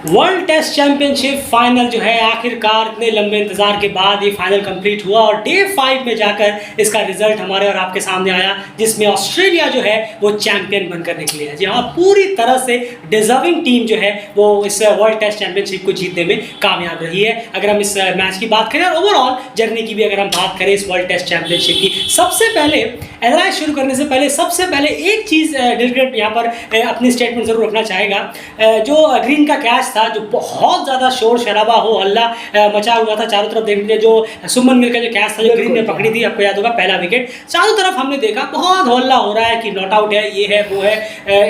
World test championship final जो है आखिरकार इतने लंबे इंतजार के बाद ये फाइनल कंप्लीट हुआ और डे 5 में जाकर इसका रिजल्ट हमारे और आपके सामने आया, जिसमें ऑस्ट्रेलिया जो है वो चैंपियन बनकर निकली है। जी हाँ, पूरी तरह से डिजर्विंग टीम जो है वो इस वर्ल्ड टेस्ट चैंपियनशिप को जीतने में कामयाब रही है। अगर हम इस मैच की बात करें और ओवरऑल जर्नी की भी अगर हम बात करें इस वर्ल्ड टेस्ट चैंपियनशिप की, सबसे पहले एनालाइज शुरू करने से पहले सबसे पहले एक चीज़ डिलग्रेट यहाँ पर अपनी स्टेटमेंट जरूर रखना चाहेगा। जो ग्रीन का कैच था, जो बहुत ज़्यादा शोर शराबा हो हल्ला मचा हुआ था चारों तरफ, देखने जो सुमन गिल का जो कैच था जो ग्रीन ने पकड़ी थी, आपको याद होगा पहला विकेट, चारों तरफ हमने देखा बहुत हल्ला हो रहा है कि नॉट आउट है, ये है वो है।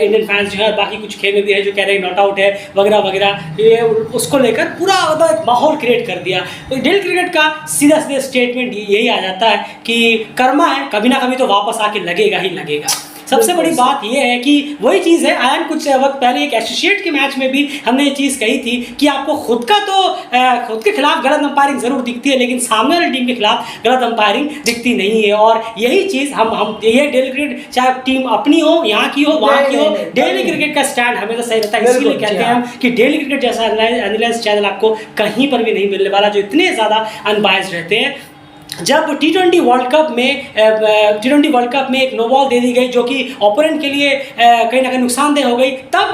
इंडियन फैंस जो है, बाकी कुछ खेमे भी है जो कह रहे हैं नॉट आउट है वगैरह वगैरह, ये उसको लेकर पूरा एक माहौल क्रिएट कर दिया। तो डेल क्रिकेट का सीधा सीधा स्टेटमेंट यही आ जाता है कि कर्मा है, कभी ना कभी तो वापस आके लगेगा ही लगेगा। सबसे बड़ी बात यह है कि वही चीज़ है, आयन कुछ वक्त पहले एक एसोसिएट के मैच में भी हमने ये चीज़ कही थी कि आपको खुद के खिलाफ गलत अंपायरिंग जरूर दिखती है, लेकिन सामने वाली टीम के खिलाफ गलत अंपायरिंग दिखती नहीं है। और यही चीज़ हम ये डेली क्रिकेट, चाहे टीम अपनी हो, यहाँ की हो, वहाँ की हो, डेली क्रिकेट का स्टैंड हमेशा सही रहता है। इसीलिए कहते हैं हम कि डेली क्रिकेट जैसा एनालिसिस चैनल आपको कहीं पर भी नहीं मिलने वाला, जो इतने ज़्यादा अनबायस्ड रहते हैं। जब टी20 वर्ल्ड कप में एक नो बॉल दे दी गई जो कि ओपोनेंट के लिए कहीं ना कहीं नुकसानदेह हो गई, तब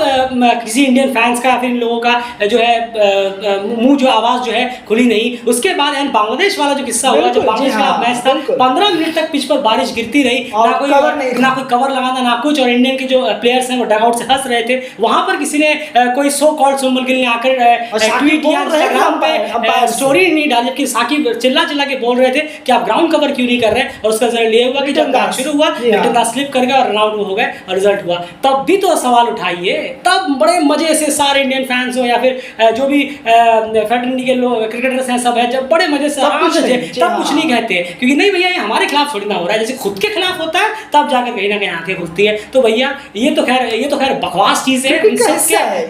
किसी इंडियन फैंस का या फिर इन लोगों का जो है मुंह जो आवाज़ जो है खुली नहीं। उसके बाद बांग्लादेश वाला जो किस्सा हुआ, जो बांग्लादेश का मैच था, 15 मिनट तक पिच पर बारिश गिरती रही, ना कोई कवर लगाना ना कुछ, और इंडियन के जो प्लेयर्स हैं वो डगआउट से हंस रहे थे। वहाँ पर किसी ने कोई सो कॉल्ड सुमन गिल ने आकर ट्वीट किया, इंस्टाग्राम पे स्टोरी नहीं डाली, जबकि साकिब चिल्ला के बोल रहे थे कि आप ग्राउंड कवर क्यों नहीं कर रहे हैं। और उसका रिजल्ट ये हुआ कि जब मैच शुरू हुआ रिटर्न दास स्लिप कर गया और रन आउट हो गए और रिजल्ट हुआ। तब भी तो सवाल उठाइए, तब बड़े मजे से सारे इंडियन फैंस हो या फिर जो भी फेडरेशन के लोग क्रिकेटर्स हैं सब है, जब बड़े मजे से आराम से तब कुछ नहीं कहते, क्योंकि नहीं भैया ये हमारे खिलाफ थोड़ी ना हो रहा है। जैसे खुद के खिलाफ होता है तब जाकर कहीं ना कहीं आंखें खुलती है। तो भैया ये तो खैर बकवास चीज है,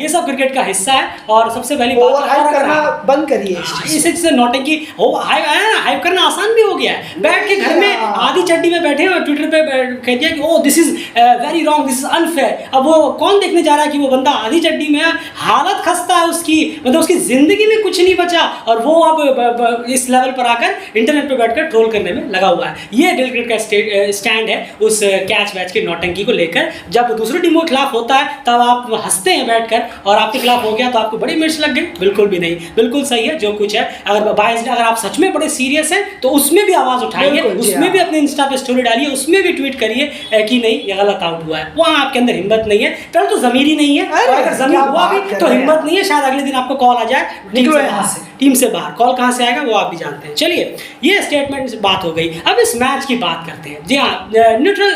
ये सब क्रिकेट का हिस्सा है। और सबसे पहली बात बंद करिए, इसे नौटंकी हाइप करना आसान भी हो गया है। बैठ के घर में आधी चड्डी में बैठे और ट्विटर पे कह दिया कि oh this is very wrong, this is unfair. अब वो कौन देखने जा रहा है कि वो बंदा आधी चड्डी में है, हालत खस्ता है उसकी, मतलब उसकी जिंदगी में कुछ नहीं बचा, और वो अब इस लेवल पर आकर इंटरनेट पे बैठकर ट्रोल करने में लगा हुआ है। ये डेल क्रिकेट का स्टैंड है उस कैच वैच के नौटंकी को लेकर। जब दूसरी टीमों के खिलाफ होता है तब आप हंसते हैं बैठकर, और आपके खिलाफ हो गया तो आपको बड़ी मिर्च लग गई। बिल्कुल भी नहीं, बिल्कुल सही है जो कुछ है। अगर आप सच में बड़े सीरियस हैं तो उसमें भी आवाज उठाइए, उसमें भी अपने इंस्टा पे स्टोरी डालिए, उसमें भी ट्वीट करिए कि नहीं ये गलत आउट हुआ है। वहाँ आपके अंदर हिम्मत नहीं है, पहले तो जमीर ही नहीं है, और अगर जमीर हुआ भी तो हिम्मत नहीं है। शायद अगले दिन आपको कॉल आ जाए टीम से बाहर। कॉल कहाँ से आएगा वो आप भी जानते हैं। चलिए, ये स्टेटमेंट बात हो गई। अब इस मैच की बात करते हैं। जी हाँ, न्यूट्रल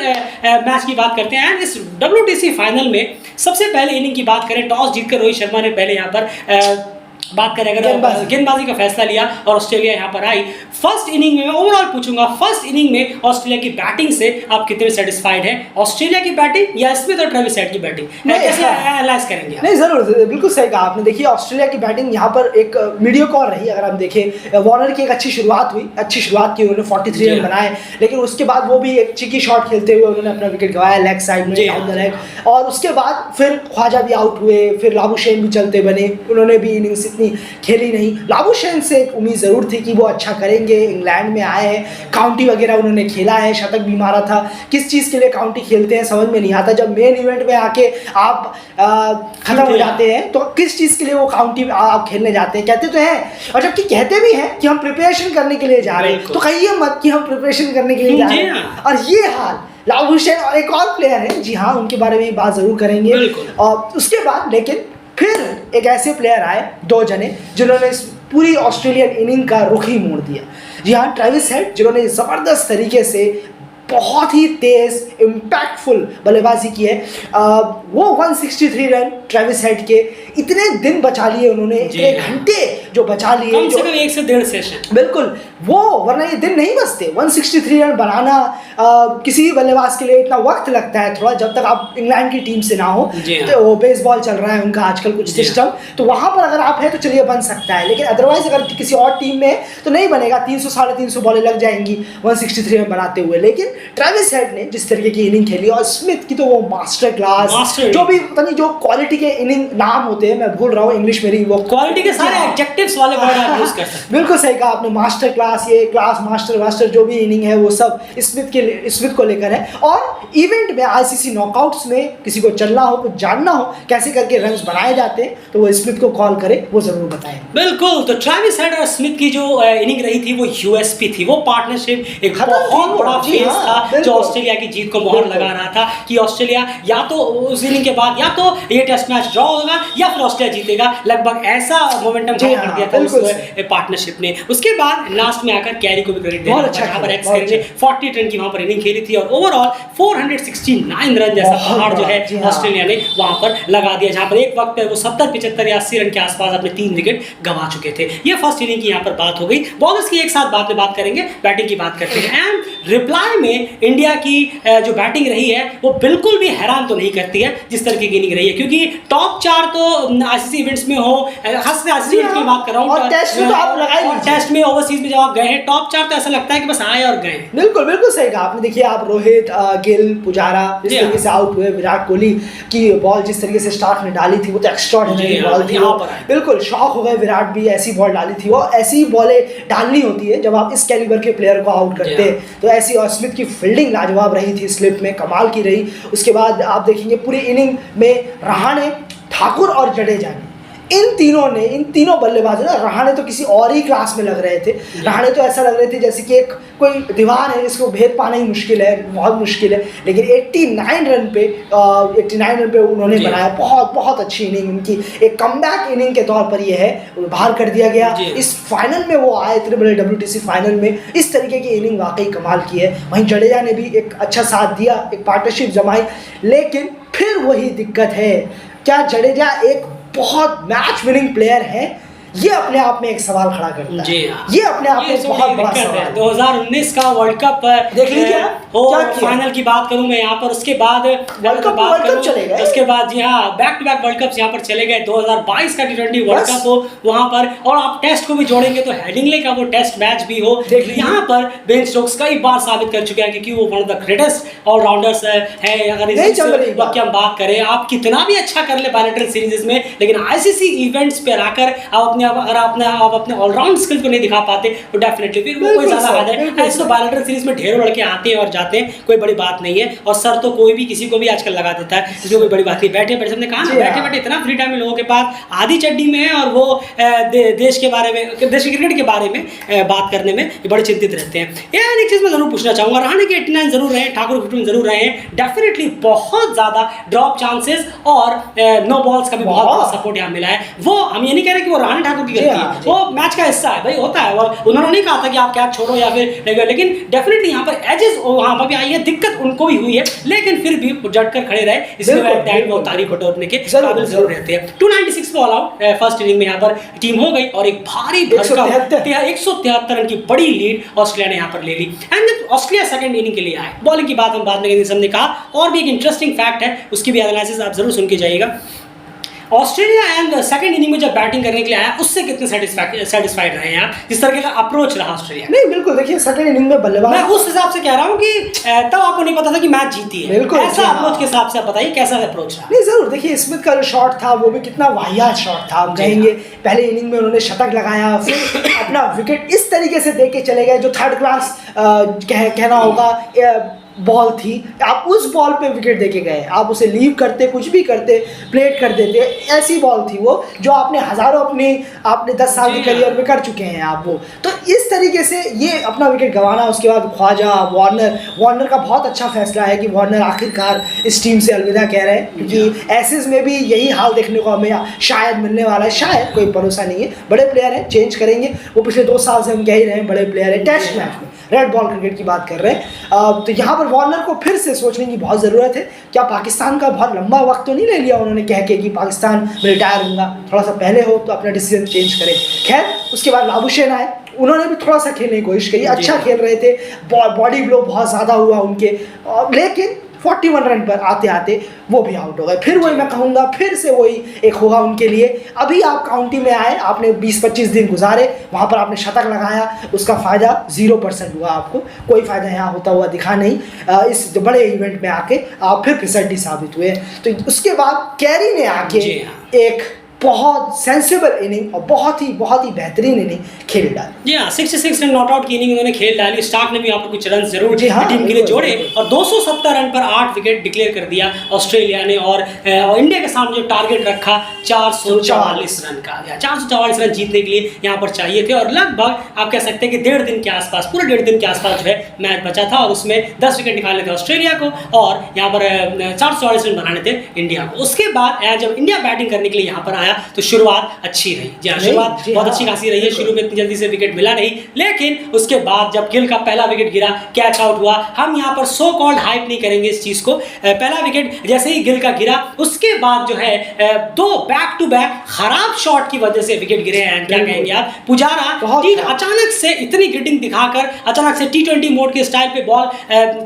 मैच की बात करते हैं। इस WTC फाइनल में सबसे पहले इनिंग की बात करें, टॉस जीतकर रोहित शर्मा ने पहले यहाँ पर बात करें, अगर गेंदबाजी का फैसला लिया और ऑस्ट्रेलिया यहाँ पर आई। फर्स्ट इनिंग में मैं ओवरऑल पूछूंगा, फर्स्ट इनिंग में ऑस्ट्रेलिया की बैटिंग से आप कितने सेटिस्फाइड हैं? ऑस्ट्रेलिया की बैटिंग या स्मिथ और ट्रेविस हेड की बैटिंग, कैसे एनालाइज करेंगे? नहीं, जरूर, बिल्कुल सही कहा आपने। देखिए, ऑस्ट्रेलिया की बैटिंग यहाँ पर एक मीडियोकर रही। अगर हम देखें, वार्नर की एक अच्छी शुरुआत हुई, उन्होंने 43 रन बनाए, लेकिन उसके बाद वो भी एक चिकी शॉट खेलते हुए उन्होंने अपना विकेट गंवाया लेग साइड में, डाउन द लेग। और उसके बाद फिर ख्वाजा भी आउट हुए, फिर लाबुशेन भी चलते बने, उन्होंने भी इनिंग्स इतनी खेली नहीं। लाबुशेन से एक उम्मीद ज़रूर थी कि वो अच्छा करेंगे, इंग्लैंड में आए हैं, काउंटी वगैरह उन्होंने खेला है, शतक भी मारा था। किस चीज़ के लिए काउंटी खेलते हैं समझ में नहीं आता। जब मेन इवेंट में आके आप ख़त्म हो जाते हैं तो किस चीज़ के लिए वो काउंटी आप खेलने जाते हैं? कहते तो हैं, और जबकि कहते भी हैं कि हम प्रिपरेशन करने के लिए जा रहे हैं, तो कहिए मत कि हम प्रिपरेशन करने के लिए जा रहे हैं। और ये हाल लाबुशेन और एक और प्लेयर है, जी हाँ, उनके बारे में बात ज़रूर करेंगे। और उसके बाद लेकिन फिर एक ऐसे प्लेयर आए, 2 जने, जिन्होंने इस पूरी ऑस्ट्रेलियन इनिंग का रुख ही मोड़ दिया। जी हाँ, ट्रेविस हेड, जिन्होंने ज़बरदस्त तरीके से बहुत ही तेज़ इम्पैक्टफुल बल्लेबाजी की है। वो 163 रन ट्रेविस हेड के इतने दिन बचा लिए उन्होंने, इतने घंटे जो बचा लिए, कम से कम 1 से 1.5 सेशन, बिल्कुल वो, वरना ये दिन नहीं बचते। 163 रन बनाना किसी भी बल्लेबाज के लिए इतना वक्त लगता है थोड़ा, जब तक आप इंग्लैंड की टीम से ना हो। तो वो बेसबॉल चल रहा है उनका आजकल कुछ सिस्टम, तो वहां पर अगर आप हैं तो चलिए बन सकता है, लेकिन अदरवाइज अगर किसी और टीम में है तो नहीं बनेगा। 300 साढ़े 300 बॉलें लग जाएंगी 163 रन बनाते हुए। लेकिन ट्रेविस हेड ने जिस तरीके की इनिंग खेली, और स्मिथ की तो वो मास्टर क्लास, जो भी पता नहीं जो क्वालिटी के इनिंग नाम होते हैं, मैं भूल रहा हूँ इंग्लिश मेरी, वो क्वालिटी के सारे एडजेक्टिव्स वाले वर्ड आप यूज कर सकते हैं। बिल्कुल सही कहा आपने, मास्टर क्लास, ये क्लास मास्टर जो भी इनिंग है वो सब स्मिथ को लेकर है। और इवेंट में आईसीसी नॉकआउट्स में किसी को चलना हो, कुछ जानना हो कैसे करके रन्स बनाए जाते हैं, तो वो स्मिथ को कॉल करे, वो जरूर बताएं। बिल्कुल, तो ट्रेविस हेड और स्मिथ की जो इनिंग रही थी वो यूएसपी थी, वो पार्टनरशिप एक बहुत बड़ा फेस था जो ऑस्ट्रेलिया की जीत को मोहर लगा रहा था कि ऑस्ट्रेलिया या तो उस इनिंग के बाद या तो ये टेस्ट मैच ड्रॉ होगा या फिर ऑस्ट्रेलिया जीतेगा, लगभग ऐसा मोमेंटम खड़ा कर दिया था उस पार्टनरशिप ने। उसके बाद लास्ट में आकर कैरी को भी क्रेडिट दिया, जहां पर एक्स कैरी ने 40 रन की वहां पर इनिंग खेली थी और ओवरऑल 469 रन जैसा पहाड़ जो है ऑस्ट्रेलिया ने वहां पर लगा दिया, जहां पर एक वक्त पे वो 70 75 या 80 रन के आसपास अपने 3 विकेट गंवा चुके थे। ये फर्स्ट इनिंग की यहाँ पर बात हो गई। बॉलर्स की एक साथ बाद में बात करेंगे, बैटिंग की बात करते हैं। एंड रिप्लाई में इंडिया की जो बैटिंग रही है वो बिल्कुल भी हैरान तो नहीं करती है जिस तरह की इनिंग रही है, क्योंकि टॉप 4 तो आईसीसी इवेंट्स में हो, खास आईसीसी इवेंट्स की बात कर रहा हूं, और टेस्ट में तो आप लगाई, और टेस्ट में ओवरसीज में जब आप गए हैं टॉप 4 तो ऐसा लगता है कि बस आए और गए। बिल्कुल बिल्कुल सही कहा आपने। देखिए आप रोहित, गिल, पुजारा जिस तरीके से आउट हुए, विराट कोहली की बॉल जिस तरीके से स्टार्ट में डाली थी वो तो एक्स्ट्राऑर्डिनरी बॉल थी। बिल्कुल शॉक हो गए, विराट भी ऐसी बॉल डाली थी, और ऐसी बॉलें डालनी होती है जब आप इस कैलिबर के प्लेयर को आउट करते हैं। तो ऐसी, और स्मिथ की फील्डिंग लाजवाब रही थी, स्लिप में कमाल की रही। उसके बाद आप देखेंगे पूरी इनिंग में रहाणे, ठाकुर और जडेजा ने, इन तीनों बल्लेबाजों ने, रहाणे तो किसी और ही क्लास में लग रहे थे। रहाणे तो ऐसा लग रहे थे जैसे कि एक कोई दीवार है जिसको भेद पाना ही मुश्किल है, बहुत मुश्किल है। लेकिन 89 रन पे उन्होंने बनाया, बहुत अच्छी इनिंग उनकी, एक कमबैक इनिंग के तौर पर ये है, बाहर कर दिया गया। इस फाइनल में वो आए, इतने बड़े WTC फाइनल में इस तरीके की इनिंग वाकई कमाल की है। वहीं जडेजा ने भी एक अच्छा साथ दिया, एक पार्टनरशिप जमाई, लेकिन फिर वही दिक्कत है, क्या जडेजा एक बहुत मैच विनिंग प्लेयर है? ये अपने आप में एक सवाल खड़ा करता है। ये अपने आप में बहुत बड़ा सवाल है। 2019 का वर्ल्ड कप देख लीजिए, फाइनल की बात करूं मैं यहाँ पर, उसके बाद वर्ल्ड कप चले गए, उसके बाद जी हाँ back to back world cup यहाँ पर चले गए। 2022 का T20 वर्ल्ड कप हो वहाँ पर, और आप टेस्ट को भी जोड़ेंगे तो हेडिंगले का वो टेस्ट मैच भी हो, यहाँ पर बेन स्टोक्स कई बार साबित कर चुके हैं क्योंकि वो one of the greatest allrounder है। अगर इस हम बात करें, आप कितना भी अच्छा कर ले बायलैटरल सीरीज में, लेकिन आईसीसी इवेंट्स पे आकर आप अपने ऑलराउंड स्किल को नहीं दिखा पाते तो डेफिनेटली फिर वो कोई ज्यादा फायदा है। ऐसे तो बायलैटरल सीरीज में ढेरों लड़के आते हैं और जाते हैं, कोई बड़ी बात नहीं है, और सर तो कोई भी किसी को भी आजकल लगा देता है, इसलिए कोई बड़ी बात नहीं। बैठे बैठे हमने कहा ना, बैठे बैठे इतना फ्री टाइम लोगों के पास आधी चड्डी में है, और वो देश के बारे में, देश के क्रिकेट के बारे में बात करने में बड़े चिंतित रहते हैं। यार एक चीज मैं जरूर पूछना चाहूंगा, रहाणे के 89 जरूर रहे, ठाकुर 51 जरूर रहे हैं, डेफिनेटली बहुत ज्यादा ड्रॉप चांसेस और नो बॉल्स का भी बहुत बड़ा सपोर्ट यहाँ मिला है। वो हम ये नहीं कह रहे कि वो रहाणे ठाकुर की गलती है, वो मैच का हिस्सा है भाई, होता है। वो उन्होंने नहीं कहा था कि आप कैच छोड़ो या फिर, लेकिन डेफिनेटली यहाँ पर एजेस वहाँ पर भी आई है, दिक्कत उनको भी हुई है, लेकिन फिर भी जट कर खड़े रहे, इसलिए वो तारीख बटोरने के काबिल जरूर रहते हैं। 296 बॉल आउट फर्स्ट इनिंग में यहाँ पर टीम हो गई, और एक भारी 173 रन की बड़ी लीड ऑस्ट्रेलिया ने यहाँ पर ले ली। एंड ऑस्ट्रेलिया सेकंड इनिंग के लिए आए। बॉलिंग की बात हम बाद में हमने कहा, और भी एक इंटरेस्टिंग फैक्ट है, उसकी भी एनालिसिस आप जरूर सुन के जाइएगा। ऑस्ट्रेलिया एंड सेकंड इनिंग में जब बैटिंग करने के लिए आया, उससे कितने सेटिस्फाइड रहे हैं आप, जिस तरह का अप्रोच रहा ऑस्ट्रेलिया? नहीं बिल्कुल, देखिए सेकंड इनिंग में बल्लेबाज, मैं उस हिसाब से कह रहा हूं कि तब आपको नहीं पता था कि मैच जीती है, बिल्कुल ऐसा अप्रोच के हिसाब से आप बताइए कैसा अप्रोच रहा? नहीं जरूर, देखिए स्मिथ का जो शॉट था वो भी कितना वाहियात शॉट था, हम कहेंगे। पहले इनिंग में उन्होंने शतक लगाया, फिर अपना विकेट इस तरीके से दे के चले गए, जो थर्ड क्लास कहना होगा बॉल थी। आप उस बॉल पे विकेट देके गए, आप उसे लीव करते, कुछ भी करते, प्लेट कर देते, ऐसी बॉल थी वो जो आपने 10 साल के करियर में कर चुके हैं आप वो। तो इस तरीके से ये अपना विकेट गंवाना, उसके बाद ख्वाजा, वार्नर का बहुत अच्छा फैसला है कि वार्नर आखिरकार इस टीम से अलविदा कह रहे हैं, क्योंकि एसेस में भी यही हाल देखने को हमें शायद मिलने वाला है, शायद, कोई भरोसा नहीं है। बड़े प्लेयर हैं, चेंज करेंगे, वो पिछले 2 साल से हम कह ही रहे हैं, बड़े प्लेयर हैं। टेस्ट मैच में रेड बॉल क्रिकेट की बात कर रहे हैं। तो यहाँ पर वार्नर को फिर से सोचने की बहुत ज़रूरत है। क्या पाकिस्तान का बहुत लंबा वक्त तो नहीं ले लिया उन्होंने कह के कि पाकिस्तान में रिटायर होगा, थोड़ा सा पहले हो तो अपना डिसीजन चेंज करें। खैर उसके बाद लाबुशेन आए, उन्होंने भी थोड़ा सा खेलने की कोशिश करी, अच्छा खेल रहे थे, बॉडी ब्लो बहुत ज़्यादा हुआ उनके, लेकिन 41 रन पर आते आते वो भी आउट हो गए। फिर वही मैं कहूँगा, फिर से वही एक होगा उनके लिए। अभी आप काउंटी में आए, आपने 20-25 दिन गुजारे, वहाँ पर आपने शतक लगाया, उसका फ़ायदा 0% हुआ, आपको कोई फ़ायदा यहाँ होता हुआ दिखा नहीं। इस बड़े इवेंट में आके आप फिर फिसड्डी साबित हुए। तो उसके बाद कैरी ने आके एक बहुत सेंसिबल इनिंग और बहुत ही बेहतरीन इनिंग खेल डाली। जी हाँ, 66 रन नॉट आउट की इनिंग उन्होंने खेल डाली। स्टार्क ने भी यहाँ पर कुछ रन जरूर हाँ, टीम के लिए जोड़े और 270 रन पर 8 विकेट डिक्लेयर कर दिया ऑस्ट्रेलिया ने। और इंडिया के सामने जो टारगेट रखा 444 रन का, 444 रन जीतने के लिए यहाँ पर चाहिए थे। और लगभग आप कह सकते हैं कि 1.5 दिन के आसपास, पूरे 1.5 दिन के आसपास जो है मैच बचा था और उसमें 10 विकेट निकालने थे ऑस्ट्रेलिया को और यहाँ पर 444 रन बनाने थे इंडिया को। उसके बाद जब इंडिया बैटिंग करने के लिए यहाँ पर आया तो शुरुआत अच्छी रही। जी हाँ, शुरुआत बहुत अच्छी खासी रही है। शुरू में इतनी जल्दी से विकेट मिला नहीं, लेकिन उसके बाद जब गिल का पहला विकेट गिरा, कैच आउट हुआ, हम यहाँ पर सो कॉल्ड हाइप नहीं करेंगे इस चीज को। पहला विकेट जैसे ही गिल का गिरा, उसके बाद जो है 2 बैक टू बैक खराब शॉट की वजह से विकेट गिरे हैं। क्या कहेंगे आप? पुजारा अचानक से इतनी ग्रिडिंग दिखाकर अचानक से T20 मोड के स्टाइल पे बॉल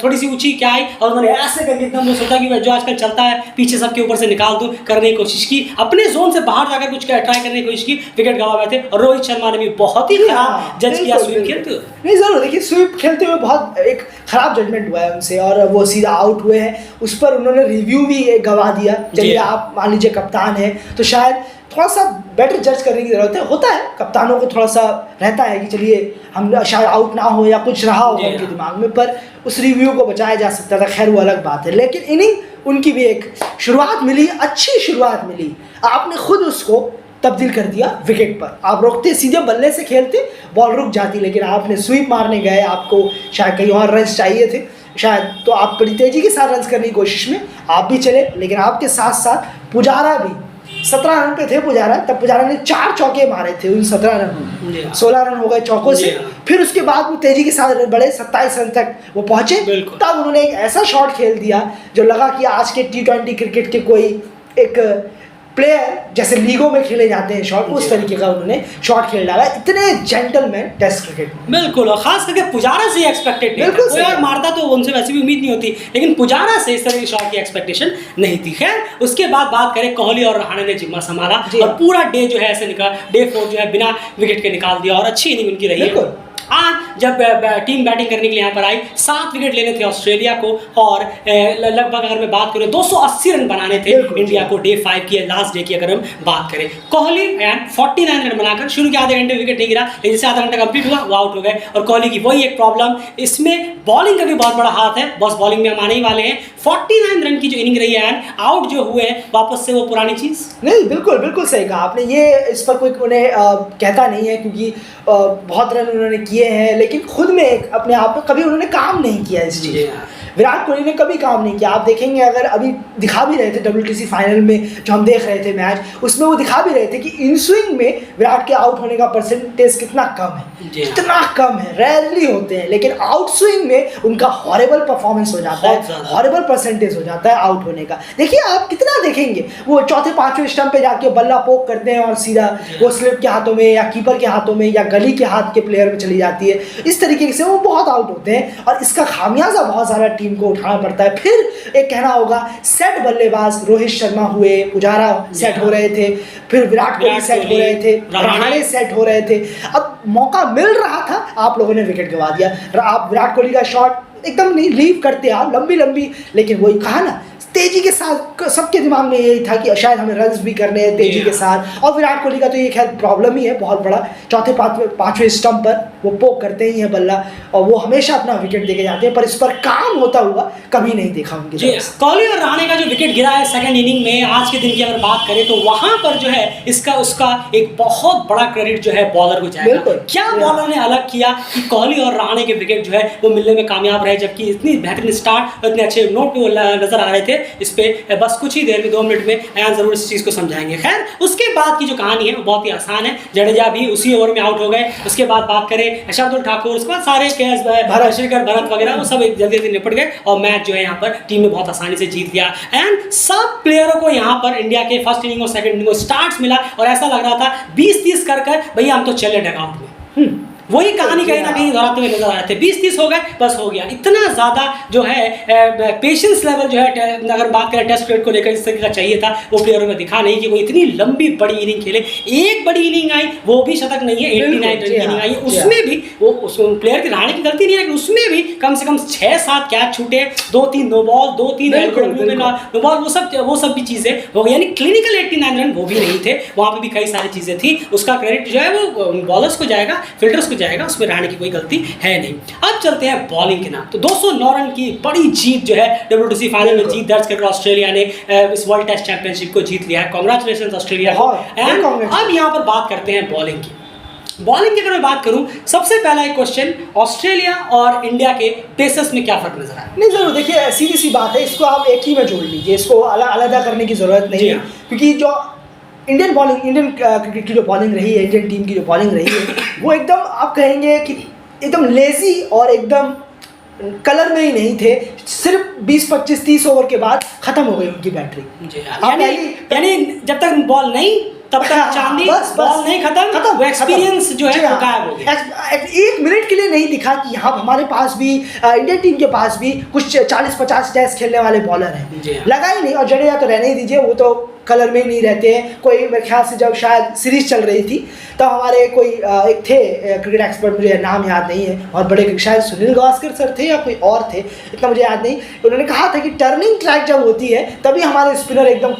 थोड़ी सी ऊंची क्या आई और उन्होंने ऐसे करके एकदम सोचा कि जो आजकल चलता है पीछे सबके ऊपर से निकाल दूं, करने की कोशिश की, अपने जोन से बाहर जाकर कुछ ट्राई करने की कोशिश की, विकेट गंवा बैठे। और रोहित शर्मा ने भी बहुत ही खराब जज किया स्वीप खेलते हुए। नहीं जरूर, देखिए स्वीप खेलते हुए बहुत एक खराब जजमेंट हुआ है उनसे और वो सीधा आउट हुए हैं। उस पर उन्होंने रिव्यू भी गवा दिया। चलिए आप मान लीजिए कप्तान है तो शायद थोड़ा सा बेटर जज करने की जरूरत है। होता है कप्तानों को थोड़ा सा रहता है कि चलिए हम शायद आउट ना हो या कुछ रहा होगा उनके दिमाग में, पर उस रिव्यू को बचाया जा सकता था। खैर वो अलग बात है, लेकिन इनिंग उनकी भी एक शुरुआत मिली, अच्छी शुरुआत मिली। आपने खुद उसको तब्दील कर दिया विकेट पर। आप रोकते, सीधे बल्ले से खेलते, बॉल रुक जाती, लेकिन आपने स्वीप मारने गए, आपको शायद कहीं और रन्स चाहिए थे शायद, तो आप बड़ी तेजी के साथ रन्स करने की कोशिश में आप भी चले। लेकिन आपके साथ साथ पुजारा भी 17 रन पे थे पुजारा, तब पुजारा ने 4 चौके मारे थे उन 17 रन में, 16 रन हो गए चौकों से। फिर उसके बाद वो तेजी के साथ बढ़े, 27 रन तक वो पहुंचे। तब उन्होंने एक ऐसा शॉट खेल दिया जो लगा कि आज के T20 क्रिकेट के कोई एक प्लेयर जैसे लीगों में खेले जाते हैं शॉट, उस तरीके का उन्होंने शॉट खेल डाला। इतने जेंटलमैन टेस्ट क्रिकेट में। बिल्कुल, और खास करके पुजारा से एक्सपेक्टेड नहीं, कोई और मारता तो उनसे वैसे भी उम्मीद नहीं होती, लेकिन पुजारा से इस तरह की शॉट की एक्सपेक्टेशन नहीं थी। खैर उसके बाद बात करें, कोहली और रहाणे ने जिम्मा संभाला और पूरा डे जो है ऐसे निकाल, डे 4 जो है बिना विकेट के निकाल दिया और अच्छी इनिंग उनकी रही है। आज जब टीम बैटिंग करने के लिए यहाँ पर आई, 7 विकेट लेने थे ऑस्ट्रेलिया को और लगभग अगर मैं बात करूँ 280 रन बनाने थे इंडिया को डे 5 की, लास्ट डे की अगर हम बात करें। कोहली 49 रन बनाकर शुरू के आधे घंटे विकेट नहीं गिरा, लेकिन जैसे आधा घंटा कंप्लीट हुआ वो आउट हो गए। और कोहली की वही एक प्रॉब्लम, इसमें बॉलिंग का भी बहुत बड़ा हाथ है। बस बॉलिंग में हम आने ही वाले हैं। 49 रन की जो इनिंग रही है, आउट जो हुए हैं वापस से वो पुरानी चीज़ नहीं। बिल्कुल बिल्कुल सही कहा आपने। ये इस पर कोई उन्हें कहता नहीं है क्योंकि बहुत रन उन्होंने किए हैं, लेकिन खुद में एक अपने आप में कभी उन्होंने काम नहीं किया इस चीज़ में। विराट कोहली ने कभी काम नहीं किया। आप देखेंगे, अगर अभी दिखा भी रहे थे WTC फाइनल में जो हम देख रहे थे मैच, उसमें वो दिखा भी रहे थे कि इन स्विंग में विराट के आउट होने का परसेंटेज कितना कम है, कितना कम है, रेयरली होते हैं, लेकिन आउट स्विंग में उनका हॉरेबल परफॉर्मेंस हो जाता है, हॉरेबल परसेंटेज हो जाता है आउट होने का। देखिए आप कितना देखेंगे, वो चौथे 5वें स्टंप पे जाके बल्ला पोक करते हैं और सीधा वो स्लिप के हाथों में या कीपर के हाथों में या गली के हाथ के प्लेयर में चली जाती है। इस तरीके से वो बहुत आउट होते हैं और इसका खामियाजा बहुत सारा टीम को उठाना पड़ता है। फिर एक कहना होगा, सेट बल्लेबाज रोहित शर्मा हुए, पुजारा सेट हो रहे थे, फिर विराट कोहली सेट हो रहे थे, रहाणे सेट हो रहे थे। अब मौका मिल रहा था, आप लोगों ने विकेट गंवा दिया। आप विराट कोहली का शॉट एकदम नहीं लीव करते आप, लंबी लंबी, लेकिन वही कहा ना, तेजी के साथ सबके दिमाग में यही था कि शायद हमें रन्स भी करने हैं तेजी के साथ। और विराट कोहली का तो ये खैर प्रॉब्लम ही है बहुत बड़ा, चौथे 5वें स्टंप पर वो पोक करते ही हैं बल्ला और वो हमेशा अपना विकेट देके जाते हैं, पर इस पर काम होता हुआ कभी नहीं देखा उनके साथ। कोहली और रहाणे का जो विकेट गिरा है सेकंड इनिंग में, आज के दिन की अगर बात करें तो वहां पर जो है इसका उसका एक बहुत बड़ा क्रेडिट जो है बॉलर को जाएगा। क्या बॉलर ने अलग किया कि कोहली और रहाणे के विकेट जो है वो मिलने में कामयाब रहे, जबकि इतनी बेहतरीन स्टार्ट और इतने अच्छे नोट पे वो नजर आ रहे थे। थे। इस पे बस कुछ ही देर में 2 मिनट में ऐन जरूर इस चीज़ को समझाएंगे। खैर उसके बाद की जो कहानी है वो बहुत ही आसान है। जडेजा भी उसी ओवर में आउट हो गए। उसके बाद बात करें शार्दुल ठाकुर, उसके बाद सारे केएस भरत वगैरह वो सब जल्दी जल्दी निपट गए और मैच जो है यहाँ पर टीम ने बहुत आसानी से जीत लिया। एंड सब प्लेयरों को यहाँ पर इंडिया के फर्स्ट इनिंग और सेकंड इनिंग को स्टार्ट मिला और ऐसा लग रहा था 20-30 कर भैया हम तो चले डगआउट में। वही कहानी कहीं ना कहीं दोहराते हुए नजर आ रहे थे। 20-30 हो गए, बस हो गया। इतना ज़्यादा जो है पेशेंस लेवल जो है, अगर बात करें टेस्ट क्रिकेट को लेकर इस तरीके का चाहिए था, वो प्लेयरों में दिखा नहीं कि वो इतनी लंबी बड़ी इनिंग खेले। एक बड़ी इनिंग आई, वो भी शतक नहीं है, 89 रन की इनिंग आई, उसमें भी वो उस प्लेयर की रहाणे की गलती नहीं है, लेकिन उसमें भी कम से कम 6-7 कैच छूटे, 2-3 नो बॉल, 2-3 नो बॉल, वो सब भी चीज़ें हो गई। यानी क्लिनिकल 89 रन वो भी नहीं थे, वहाँ पर भी कई सारी चीज़ें थी। उसका क्रेडिट जो है वो बॉलर्स को जाएगा, फील्डर्स को जाएगा, उसमें रहने की कोई गलती है नहीं। अब चलते हैं बॉलिंग के नाम। तो 209 रन की बड़ी जीत जो है WTC फाइनल में जीत दर्ज कर ऑस्ट्रेलिया ने इस वर्ल्ड टेस्ट चैंपियनशिप को जीत लिया है। कांग्रेचुलेशंस ऑस्ट्रेलिया को। अब यहाँ पर बात करते हैं बॉलिंग की। बॉलिंग की अगर मैं बात करूं, सबसे पहला एक क्वेश्चन, ऑस्ट्रेलिया और इंडिया के पेसर्स में क्या फर्क नजर आया? नहीं जरूर, देखिए सीधी सी बात है, इसको आप एक ही में जोड़ लीजिए, इसको अलग करने की जरूरत नहीं है, क्योंकि जो इंडियन क्रिकेट की जो बॉलिंग रही है, इंडियन टीम की जो बॉलिंग रही है, वो एकदम आप कहेंगे कि एकदम लेजी और एकदम कलर में ही नहीं थे। सिर्फ 20-25-30 ओवर के बाद खत्म हो गई उनकी बैटरी। यानी जब तक बॉल नहीं तब तक चांदी, बॉल नहीं खत्म, वो एक्सपीरियंस जो है वो गायब हो गया। 1 मिनट के लिए नहीं दिखा कि यहाँ हमारे पास भी इंडियन टीम के पास भी कुछ 40-50 टेस्ट खेलने वाले बॉलर हैं, लगा ही नहीं। और जडेजा तो रहने ही दीजिए, वो तो कलर में ही नहीं रहते हैं। कोई मेरे ख्याल से जब शायद सीरीज चल रही थी तो हमारे कोई एक थे क्रिकेट एक्सपर्ट, मुझे नाम याद नहीं है, और बड़े शायद सुनील गावस्कर सर थे या कोई और थे, इतना मुझे याद नहीं। उन्होंने कहा था कि टर्निंग ट्रैक जब होती है तभी हमारे स्पिनर एकदम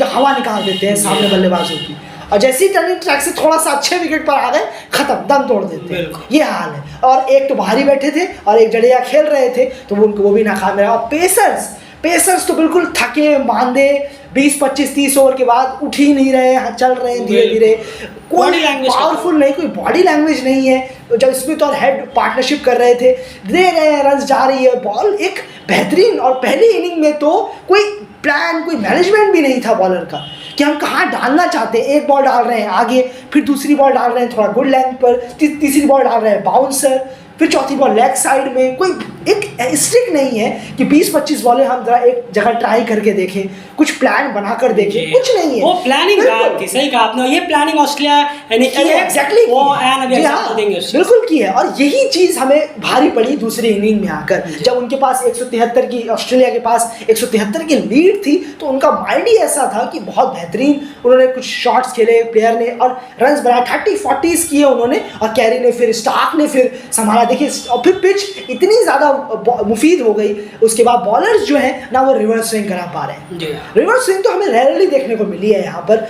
हवा निकाल देते हैं सामने बल्लेबाजों की, और जैसे ही टर्निंग ट्रैक से थोड़ा सा अच्छे विकेट पर आ गए, खत्म, दम तोड़ देते हैं। ये हाल है। और एक तो बाहर ही बैठे थे और एक जडेजा खेल रहे थे, तो वो भी नाकाम रहा। और पेसर्स तो बिल्कुल थके मांदे, 20-25-30 ओवर के बाद उठ ही नहीं रहे, चल रहे हैं धीरे धीरे, कोई पावरफुल नहीं, कोई बॉडी लैंग्वेज नहीं है। जब स्मिथ और हेड पार्टनरशिप कर रहे थे, दे रहे हैं, रन जा रही है, बॉल एक बेहतरीन। और पहली इनिंग में तो कोई प्लान, कोई मैनेजमेंट भी नहीं था बॉलर का कि हम कहाँ डालना चाहते हैं। एक बॉल डाल रहे हैं आगे, फिर दूसरी बॉल डाल रहे हैं थोड़ा गुड लेंथ पर, तीसरी बॉल डाल रहे हैं बाउंसर, फिर चौथी बॉल लेग साइड में। कोई एक स्ट्रिक नहीं है कि 20-25 बॉलें हम जरा एक जगह ट्राई करके देखें, कुछ प्लान बनाकर देखें, कुछ नहीं है। वो प्लानिंग थी, सही कहा आपने। ये प्लानिंग ऑस्ट्रेलिया ने की है, एग्जैक्टली बिल्कुल की है। और यही चीज़ हमें भारी पड़ी दूसरी इनिंग में आकर, जब उनके पास 173 की, ऑस्ट्रेलिया के पास 173 की लीड थी, तो उनका माइंड ही ऐसा था कि बहुत बेहतरीन उन्होंने कुछ शॉट्स खेले प्लेयर ने और रन्स बनाए, 30-40s किए उन्होंने, और कैरी ने फिर, स्टार्क ने फिर संभाला। देखिए, और फिर पिच इतनी ज़्यादा मुफीद हो गई, उसके बाद बॉलर्स जो है ना वो रिवर्स स्विंग करा पा रहे हैं। रिवर्स स्विंग तो हमें रेयरली देखने को मिली है यहाँ पर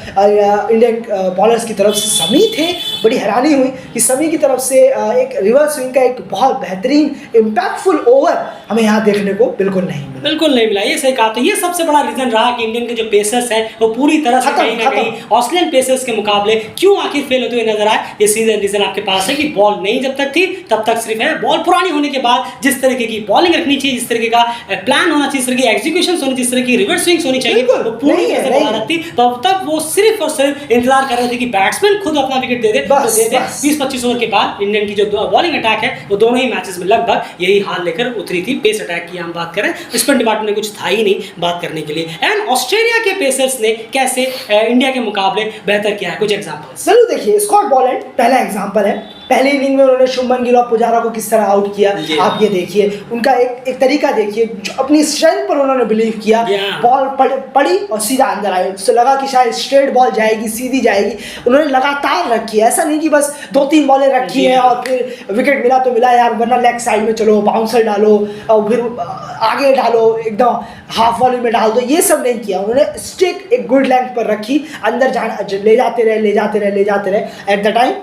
इंडियन बॉलर्स की तरफ से। समी थे, बड़ी हैरानी हुई कि समी की तरफ से एक रिवर्स स्विंग का एक बहुत बेहतरीन इम्पैक्टफुल ओवर हमें यहाँ देखने को बिल्कुल नहीं मिला। ये सही कहा। तो ये सबसे बड़ा रीजन रहा कि इंडियन के जो पेसर्स हैं वो पूरी तरह से कहीं ना कहीं ऑस्ट्रेलियन पेसर्स के मुकाबले क्यों आखिर फेल होते हुए नजर आए। ये सीजन रीजन आपके पास है कि बॉल नहीं जब तक थी तब तक सिर्फ है, बॉल पुरानी होने के बाद जिस तरीके की बॉलिंग रखनी चाहिए, जिस तरीके का प्लान होना चाहिए, जिस तरह की एग्जीक्यूशन होनी, जिस तरह की रिवर्स स्विंग्स होनी चाहिए, वो पूरी तरह से बना थी। तब वो सिर्फ और सिर्फ इंतजार कर रहे थे कि बैट्समैन खुद अपना विकेट दे दे। 20-25 ओवर के बाद इंडियन की जो बॉलिंग अटैक है वो दोनों ही मैचेस में लगभग यही हाल लेकर उतरी थी। पेस अटैक की हम बात करें, स्पिन डिपार्टमेंट में कुछ था ही नहीं बात करने के लिए। एंड ऑस्ट्रेलिया के पेसर्स ने कैसे इंडिया के मुकाबले बेहतर किया है, कुछ एग्जांपल्स जरूर देखिए। स्कॉट बॉलैंड पहला एग्जांपल है। पहले इनिंग में उन्होंने शुभमन गिल और पुजारा को किस तरह आउट किया, आप ये देखिए। उनका एक तरीका देखिए, जो अपनी स्ट्रेंथ पर उन्होंने बिलीव किया, बॉल पड़ी और सीधा अंदर आई, उससे लगा कि शायद स्ट्रेट बॉल जाएगी, सीधी जाएगी, उन्होंने लगातार रखी है। ऐसा नहीं कि बस 2-3 बॉलें रखी हैं और फिर विकेट मिला तो मिला यार, वरना लेग साइड में चलो, बाउंसर डालो और फिर आगे डालो, एकदम हाफ वॉल्यूम में डाल दो, ये सब नहीं किया उन्होंने। स्टिक एक गुड लेंथ पर रखी, अंदर जाना, ले जाते रहे। At the time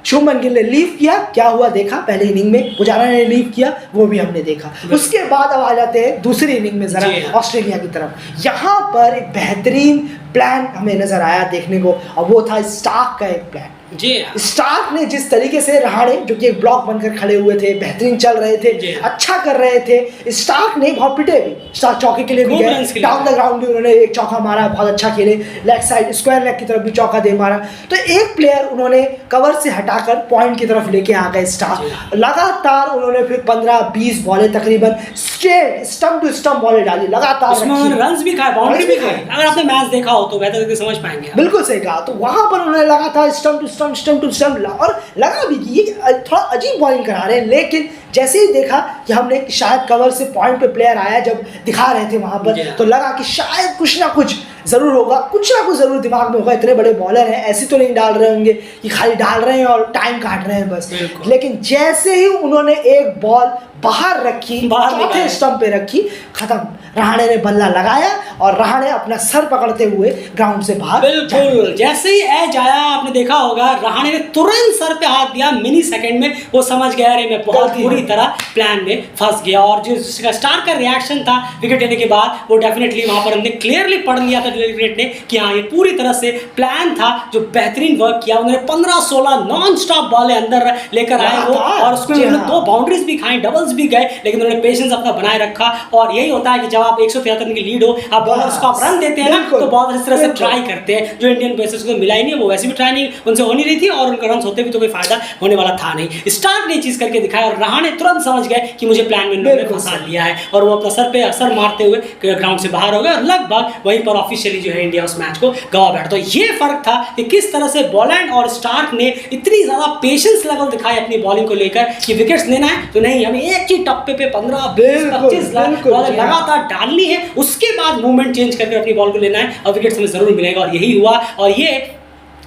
Shubman Gill ने लीव किया, क्या हुआ देखा पहले इनिंग में, पुजारा ने लीव किया, वो भी हमने देखा। उसके बाद अब आ जाते हैं दूसरी इनिंग में जरा ऑस्ट्रेलिया की तरफ। यहाँ पर एक बेहतरीन प्लान हमें नजर आया देखने को, और वो था स्टार्क का एक प्लान। जी स्टार्क ने जिस तरीके से रहाणे जो कि एक ब्लॉक बनकर खड़े हुए थे, बेहतरीन चल रहे थे, अच्छा कर रहे थे, स्टार्क ने बहुत पिटे भी, स्टार्क चौके के लिए भी गए, डाउन द ग्राउंड भी उन्होंने एक चौका मारा, बहुत अच्छा खेले, लेग साइड स्क्वायर लेग की तरफ भी चौका दे मारा। तो एक प्लेयर उन्होंने कवर से हटाकर पॉइंट की तरफ लेके आ गए स्टार्क। लगातार उन्होंने फिर 15-20 बॉलें तकरीबन स्ट्रेट स्टंप टू स्टंप बॉलें डाली लगातार, रन्स भी खाए, बाउंड्री भी खाए। अगर आपने मैच देखा हो तो बेहतर करके समझ पाएंगे। बिल्कुल सही कहा। तो वहां पर उन्होंने लगातार स्टंप टू स्टंप और लगा भी कि ये थोड़ा अजीब बॉलिंग करा रहे हैं, लेकिन जैसे ही देखा कि हमने कि शायद कवर से पॉइंट पे प्लेयर आया, जब दिखा रहे थे वहां पर, तो लगा कि शायद कुछ ना कुछ जरूर होगा, कुछ ना कुछ जरूर दिमाग में होगा। इतने बड़े बॉलर हैं, ऐसे तो नहीं डाल रहे होंगे कि खाली डाल रहे हैं और टाइम काट रहे हैं बस। लेकिन जैसे ही उन्होंने एक बॉल बाहर रखी, चौथे स्टंप पे रखी, खत्म। रहाणे ने बल्ला लगाया और रहाणे अपना सर पकड़ते हुए ग्राउंड से बाहर। बिल्कुल, जैसे ही एज आया आपने देखा होगा, रहाणे ने तुरंत सर पे हाथ दिया, मिनी सेकंड में वो समझ गया अरे मैं बहुत बुरी तरह प्लान में फंस गया। और जो स्टार का रिएक्शन था विकेट लेने के बाद, वो डेफिनेटली वहां पर हमने क्लियरली पढ़ लिया था विकेट ने कि हाँ ये पूरी तरह से प्लान था, जो बेहतरीन वर्क किया। उन्होंने 15-16 नॉन स्टॉप बॉलें अंदर लेकर आए वो, और उसमें उन्होंने 2 बाउंड्रीज भी खाई, डबल्स भी गए, लेकिन उन्होंने पेशेंस अपना बनाए रखा। और यही होता है कि जब आप 173 रन की लीड हो, आप बॉलर्स को आप रन देते हैं ना, तो बॉलर इस तरह से ट्राई करते हैं, जो इंडियन पेसर्स को मिला ही नहीं, वो वैसे भी ट्राई नहीं उनसे हो नहीं रही थी, और उनका रन होते भी तो कोई फायदा होने वाला था नहीं। स्टार्क ने चीज करके दिखाया और रहाणे तुरंत समझ गए कि मुझे प्लान में इन्होंने फंसा लिया है, और वो अपना सर पे असर मारते हुए ग्राउंड से बाहर हो गए, और लगभग वहीं पर ऑफिशियली जो है इंडिया उस मैच को गवा बैठा। तो ये फर्क था कि किस तरह से बॉलैंड और स्टार्क ने इतनी ज्यादा पेशेंस लेवल दिखाई अपनी बॉलिंग को लेकर कि विकेट्स लेना है तो नहीं, हमें एक ही टप्पे पे 15-20-25 बॉलें लगातार डालनी है, उसके बाद मूवमेंट चेंज करके अपनी बॉल को लेना है, और विकेट्स हमें जरूर मिलेगा। और यही हुआ। और ये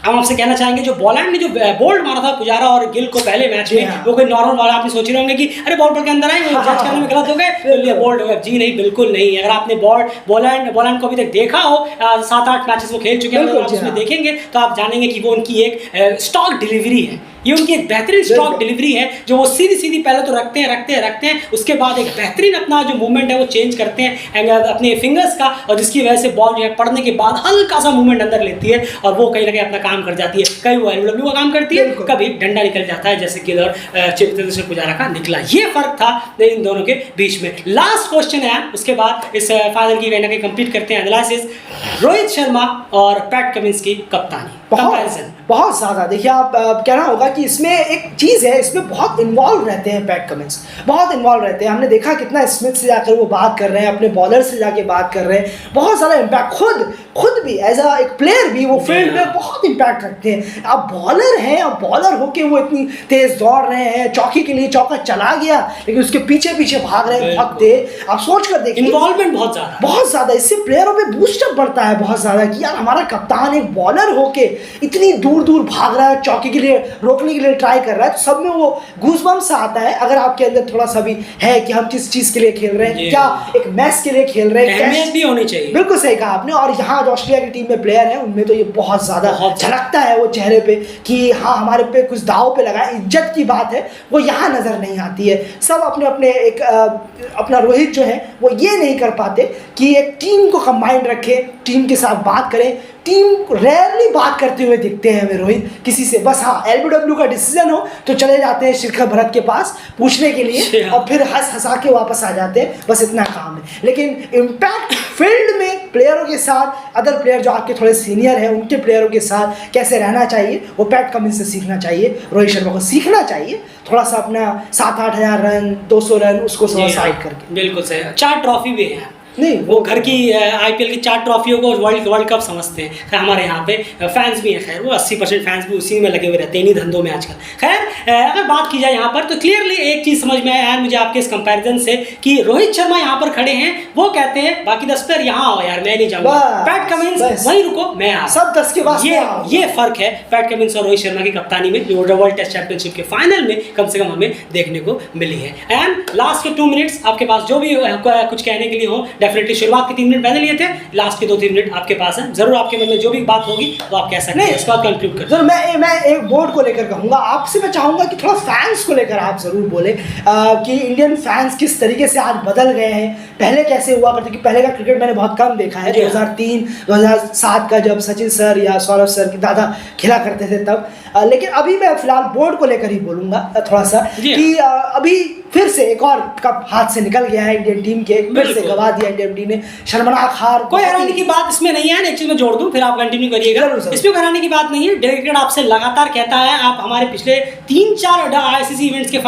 हम आपसे कहना चाहेंगे, जो बॉलैंड ने जो बोल्ड मारा था पुजारा और गिल को पहले मैच में, वो कोई नॉर्मल बॉल, आपने सोच रहे होंगे कि अरे बॉल पड़ के अंदर आए, जज करने में गलत हो गए तो लिए बोल्ड हो गए। जी नहीं, बिल्कुल नहीं। अगर आपने बॉलैंड को अभी तक देखा हो, 7-8 मैचेस वो खेल चुके हैं, अगर आप उसमें देखेंगे तो आप जानेंगे कि वो उनकी एक स्टॉक डिलीवरी है, ये उनकी एक बेहतरीन स्ट्रोक डिलीवरी है, जो वो सीधी पहले तो रखते हैं, उसके बाद एक बेहतरीन अपना जो मूवमेंट है वो चेंज करते हैं अपने फिंगर्स का, और जिसकी वजह से बॉल जो है पड़ने के बाद हल्का सा मूवमेंट अंदर लेती है, और वो कहीं ना कहीं अपना काम कर जाती है। कभी वो एलबीडब्ल्यू का काम करती है, कभी डंडा निकल जाता है, जैसे गिल और चेतेश्वर पुजारा का निकला। ये फर्क था इन दोनों के बीच में। लास्ट क्वेश्चन है, उसके बाद इस फाइनल की कहीं ना कहीं कंप्लीट करते हैं एनालिसिस। रोहित शर्मा और पैट कमिंस की कप्तानी कंपैरिजन बहुत ज़्यादा। देखिए, आप कहना होगा कि इसमें एक चीज़ है, इसमें बहुत इन्वॉल्व रहते हैं पैट कमिंस, बहुत इन्वॉल्व रहते हैं। हमने देखा कितना स्मिथ से जाकर वो बात कर रहे हैं, अपने बॉलर से जाके बात कर रहे हैं, बहुत ज़्यादा इम्पैक्ट, खुद भी एज अ एक प्लेयर भी वो फील्ड में बहुत इम्पैक्ट रखते हैं। अब बॉलर हैं, अब बॉलर होके वो इतनी तेज़ दौड़ रहे हैं, चौके के लिए चौका चला गया, लेकिन उसके पीछे भाग रहे हैं बहुत तेज। आप सोच कर देखिए, इन्वॉल्वमेंट बहुत ज़्यादा। इससे प्लेयरों में बूस्टअप बढ़ता है बहुत ज़्यादा कि यार हमारा कप्तान एक बॉलर होके इतनी दूर भाग रहा है, चौके के लिए रोकने के लिए ट्राई कर रहा है, तो सब में वो गूज़बम्प्स आता है। अगर आपके अंदर थोड़ा सा भी है कि हम किस चीज़ के लिए खेल रहे हैं, क्या एक मैच के लिए खेल रहे हैं, अहमियत भी होनी चाहिए। बिल्कुल सही कहा आपने। और यहाँ जो ऑस्ट्रेलिया की टीम में प्लेयर हैं, उनमें तो ये बहुत ज़्यादा झलकता है वो चेहरे पे कि हाँ हमारे पे कुछ दाव पे लगा है। इज्जत की बात है वो यहाँ नज़र नहीं आती है। सब अपने एक अपना रोहित जो है वो ये नहीं कर पाते कि एक टीम को कंबाइंड रखें, टीम के साथ बात करें। टीम रेयरली बात करते हुए दिखते हैं हमें रोहित किसी से। बस हाँ, एलबीडब्ल्यू का डिसीजन हो तो चले जाते हैं शिखर भरत के पास पूछने के लिए, और फिर हंसा के वापस आ जाते हैं, बस इतना काम है। लेकिन इम्पैक्ट फील्ड में प्लेयरों के साथ, अदर प्लेयर जो आपके थोड़े सीनियर हैं उनके प्लेयरों के साथ कैसे रहना चाहिए, वो पैट कमिंस से सीखना चाहिए। रोहित शर्मा को सीखना चाहिए थोड़ा सा अपना 7-8 हज़ार रन, 200 रन उसको साइड करके। बिल्कुल सही। 4 ट्रॉफी भी है नहीं, वो घर की आईपीएल की 4 ट्रॉफियों को वर्ल्ड कप समझते हैं। खैर हमारे यहाँ पे फैंस भी हैं, खैर वो 80% फैंस भी उसी में लगे हुए रहते हैं, इन्हीं धंधों में आजकल। खैर अगर बात की जाए यहाँ पर तो क्लियरली एक चीज़ समझ में आया यार मुझे आपके इस कंपैरिजन से कि रोहित शर्मा यहाँ पर खड़े हैं, वो कहते हैं बाकी 10 प्लेयर यहाँ आओ यार, मैं नहीं जाऊँगा, पैट कमिंस वहीं रुको, मैं आ सब 10 के बाद। ये फर्क है पैट कमिंस और रोहित शर्मा की कप्तानी में, जो वर्ल्ड टेस्ट चैंपियनशिप के फाइनल में कम से कम हमें देखने को मिली है। एंड लास्ट के 2 मिनट्स आपके पास जो भी कुछ कहने के लिए हो डेफिनेटली शुरुआत के 3 मिनट मैंने लिए थे, लास्ट के 2-3 मिनट आपके पास है। जरूर आपके मन में जो भी बात होगी वो आप कह सकते हैं, इसके बाद कंक्लूड कर। जरूर मैं एक बोर्ड को लेकर कहूँगा आपसे, मैं चाहूँगा कि थोड़ा फैंस को लेकर आप ज़रूर बोले कि इंडियन फैंस किस तरीके से आज बदल गए हैं, पहले कैसे हुआ करते, कि पहले का क्रिकेट मैंने बहुत कम देखा है। 2003-2007 का जब सचिन सर या सौरभ सर की दादा खेला करते थे तब, लेकिन अभी मैं फिलहाल बोर्ड को लेकर ही बोलूँगा थोड़ा सा कि अभी फिर से एक और कप हाथ से निकल गया है इंडियन टीम के, फिर से गवा दिया इंडियन टीम ने, शर्मनाक हार। कोई हैरानी की बात इसमें नहीं है, एक चीज मैं जोड़ दूं फिर आप कंटिन्यू करिएगा। इसमें हैरानी की बात नहीं है, क्रिकेट आपसे लगातार कहता है, आप हमारे पिछले 3-4 आईसीसी इवेंट्स के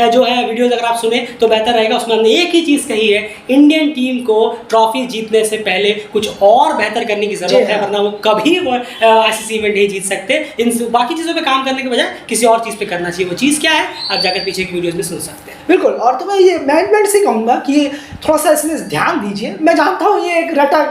जो है वीडियोस अगर आप सुने तो बेहतर रहेगा। उसमें हमने एक ही चीज कही है, इंडियन टीम को ट्रॉफी जीतने से पहले कुछ और बेहतर करने की जरूरत है, वरना वो कभी वो आईसीसी इवेंट नहीं जीत सकते। इन बाकी चीजों पे काम करने के बजाय किसी और चीज पे करना चाहिए। वो चीज क्या है आप जाकर पीछे की वीडियोस में सुन सकते हैं। बिल्कुल, और तो मैं ये मैनेजमेंट से कहूँगा कि थोड़ा सा इसमें ध्यान दीजिए। मैं जानता हूँ ये एक रटा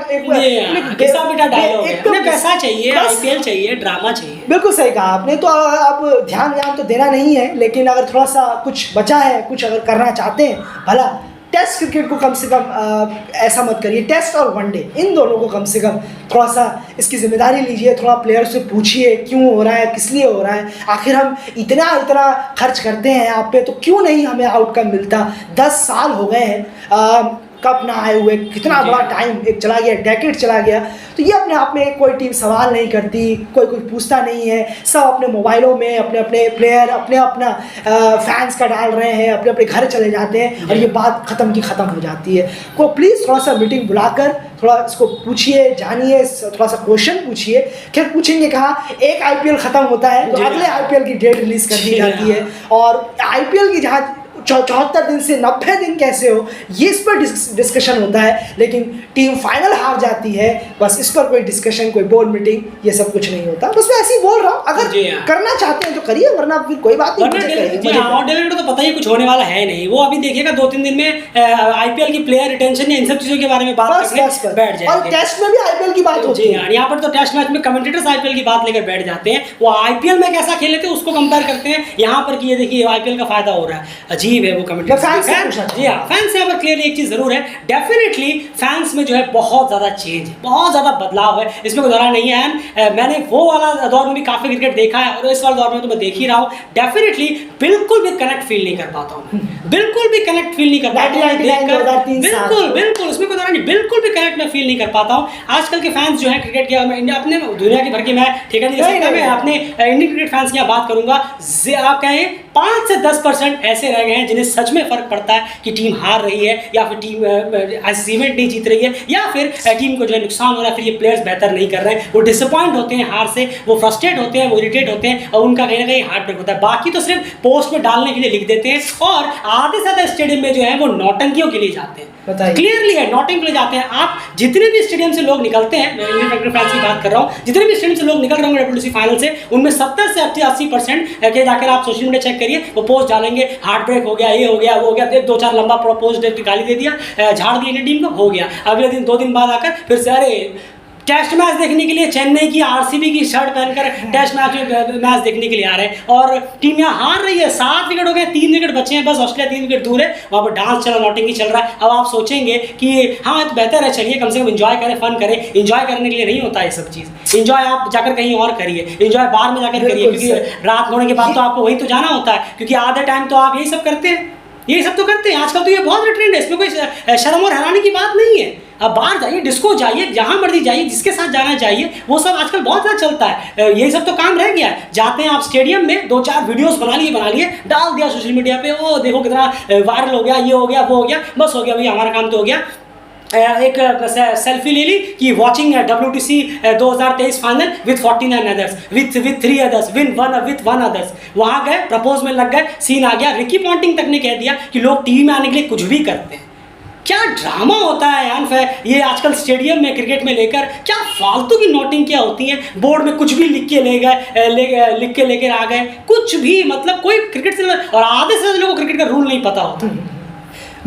पैसा चाहिए, आईपीएल चाहिए, ड्रामा चाहिए। बिल्कुल सही कहा आपने, तो अब ध्यान तो देना नहीं है, लेकिन अगर थोड़ा सा कुछ बचा है, कुछ अगर करना चाहते हैं भला, टेस्ट क्रिकेट को कम से कम ऐसा मत करिए, टेस्ट और वनडे इन दोनों को कम से कम थोड़ा सा इसकी जिम्मेदारी लीजिए। थोड़ा प्लेयर से पूछिए क्यों हो रहा है, किस लिए हो रहा है, आखिर हम इतना खर्च करते हैं आप पे, तो क्यों नहीं हमें आउटकम मिलता। 10 साल हो गए हैं कप ना आए हुए, कितना बड़ा टाइम एक चला गया, डेकेड चला गया। तो ये अपने आप में कोई टीम सवाल नहीं करती, कोई पूछता नहीं है, सब अपने मोबाइलों में अपने प्लेयर अपना फैंस का डाल रहे हैं, अपने घर चले जाते हैं और ये बात ख़त्म हो जाती है। को प्लीज़ थोड़ा सा मीटिंग बुलाकर थोड़ा इसको पूछिए, जानिए, थोड़ा सा क्वेश्चन पूछिए। खैर पूछेंगे कहाँ, एक आईपीएल ख़त्म होता है तो अगले आईपीएल की डेट रिलीज़ कर दी जाती है, और आईपीएल की जहाँ 74 दिन से 90 दिन कैसे हो, ये इस पर डिस्कशन होता है, लेकिन टीम फाइनल हार जाती है, बस इस पर कोई डिस्कशन, कोई बोर्ड मीटिंग, ये सब कुछ नहीं होता। बस मैं ऐसे ही बोल रहा हूँ, अगर करना चाहते हैं तो करिए, वरना फिर कोई बात नहीं। डेलीगेट तो पता ही कुछ होने वाला है नहीं, वो अभी देखिएगा 2-3 दिन में आईपीएल की प्लेयर रिटेंशन या इन सब चीजों के बारे में बात करने बैठ जाएंगे। और टेस्ट में भी आईपीएल की बात होती है, यहाँ पर तो टेस्ट मैच में कमेंटेटर्स आईपीएल की बात लेकर बैठ जाते हैं, वो आईपीएल में कैसा खेले थे उसको कंपेयर करते हैं यहाँ पर कि ये देखिए आईपीएल का फायदा हो रहा है। अजीब है वो कमेंटेटर। जी हाँ, फैंस यहाँ पर क्लियरली एक चीज जरूर है, डेफिनेटली फैंस में जो है बहुत ज्यादा चेंज है, बहुत ज्यादा बदलाव है, इसमें कोई नहीं है। मैंने वो वाला दौर में भी काफी क्रिकेट देखा है और इस वाले दौर में तो मैं देख ही रहा हूँ। डेफिनेटली बिल्कुल भी कनेक्ट फील नहीं कर पाता हूँ, बिल्कुल भी कनेक्ट फील नहीं कर पाता हूँ, बिल्कुल इसमें कोई नहीं, बिल्कुल भी कनेक्ट मैं फील नहीं कर पाता हूँ। आजकल के फैंस जो है क्रिकेट के, अपने दुनिया की भर की मैं ठेका नहीं ले सकता, मैं अपने इंडियन क्रिकेट फैंस की बात करूंगा। आप कहें 5 से 10% ऐसे रह गए हैं जिन्हें सच में फर्क पड़ता है कि टीम हार रही है या फिर टीम इवेंट नहीं जीत रही है या फिर टीम को जो है नुकसान हो रहा है, फिर ये प्लेयर्स बेहतर नहीं कर रहे हैं, वो डिसअपॉइंट होते हैं हार से, वो फ्रस्ट्रेट होते हैं, वो इरिटेट होते हैं और उनका कहीं ना कहीं हार्ट ब्रेक होता है। बाकी तो सिर्फ पोस्ट में डालने के लिए लिख देते हैं और आधे से ज़्यादा स्टेडियम में जो है वो नौटंकियों के लिए जाते हैं। क्लियरली है, नॉटिंग के लिए जाते हैं। आप जितने भी स्टेडियम से लोग निकलते हैं, मैं इंडियन क्रिकेट फैंस की बात कर रहा हूँ, जितने भी स्टेडियम से लोग निकल रहे होंगे डब्ल्यूटीसी फाइनल से, उनमें 70 से 80% के जाकर आप सोशल मीडिया चेक करिए, वो पोस्ट डालेंगे हार्ट ब्रेक हो गया, ये हो गया, वो हो गया, 2-4 लंबा पोस्ट गाली दे दिया, झाड़ दी इंडियन टीम को, हो गया। अगले दिन 2 दिन बाद आकर फिर से अरे टेस्ट मैच देखने के लिए चेन्नई की आरसीबी की शर्ट पहनकर टेस्ट मैच देखने के लिए आ रहे हैं और टीम यहाँ हार रही है। 7 विकेट हो गए, 3 विकेट बचे हैं, बस ऑस्ट्रेलिया 3 विकेट दूर है, वहाँ पर डांस चला, नॉटिंग चल रहा है। अब आप सोचेंगे कि हाँ तो बेहतर है, चलिए कम से कम इंजॉय करें, फन करें। इंजॉय करने के लिए नहीं होता है सब चीज़, इंजॉय आप जाकर कहीं और करिए, इंजॉय बाहर में जाकर करिए, क्योंकि रात होने के बाद तो आपको वहीं तो जाना होता है, क्योंकि आधे टाइम तो आप यही सब करते हैं, यही सब तो करते हैं। आजकल तो ये बहुत ट्रेंड है, इसमें कोई शर्म और हैरानी की बात नहीं है। अब बाहर जाइए, डिस्को जाइए, जहाँ मर्जी जाइए, जिसके साथ जाना चाहिए, वो सब आजकल बहुत ज़्यादा चलता है। यही सब तो काम रह गया है। जाते हैं आप स्टेडियम में, 2-4 वीडियोस बना लिए, डाल दिया सोशल मीडिया पे, ओ देखो कितना वायरल हो गया, ये हो गया, वो हो गया, बस हो गया भैया, हमारा काम तो हो गया। एक सेल्फी ले ली कि watching WTC 2023 final with 49 others, with 3 others, with 1 others. वहाँ गए, प्रपोज में लग गए, सीन आ गया। रिकी पॉन्टिंग तक ने कह दिया कि लोग टीवी में आने के लिए कुछ भी करते हैं। क्या ड्रामा होता है यार ये आजकल स्टेडियम में क्रिकेट में लेकर, क्या फालतू की नोटिंग क्या होती है। बोर्ड में कुछ भी लिख के ले गए, लिख के लेकर आ गए, कुछ भी, मतलब कोई क्रिकेट से, और आधे से ज़्यादा लोगों को क्रिकेट का रूल नहीं पता होता।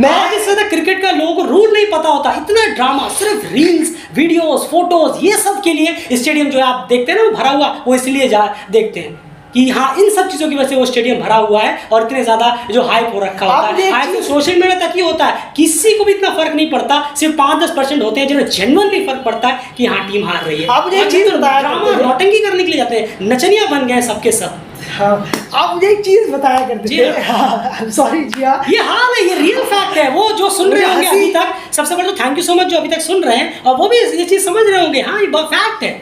आधे से ज़्यादा क्रिकेट का लोगों को रूल नहीं पता होता। इतना ड्रामा, सिर्फ रील्स, वीडियोस, फोटोज, ये सब के लिए स्टेडियम जो है आप देखते हैं ना वो भरा हुआ, वो इसलिए देखते हैं। कि हाँ इन सब चीज़ों की वजह से वो स्टेडियम भरा हुआ है और इतने ज़्यादा जो हाइप हो रखा होता है। आज तो सोशल मीडिया तक ही होता है, किसी को भी इतना फर्क नहीं पड़ता, सिर्फ 5-10% होते हैं जिन्हें जेन्युइनली फर्क पड़ता है कि हाँ टीम हार रही है। आप मुझे एक चीज़ बताया, ड्रामा नौटंकी करने के लिए जाते हैं, नचनिया बन गए सबके सब। हाँ, आप मुझे एक चीज बताया करते थे, सॉरी जी हाँ, ये हाल है, ये रियल फैक्ट है। वो जो सुन रहे होंगे अभी तक, सबसे पहले तो थैंक यू सो मच जो अभी तक सुन रहे हैं, और वो भी ये चीज़ समझ रहे होंगे, हाँ ये फैक्ट है।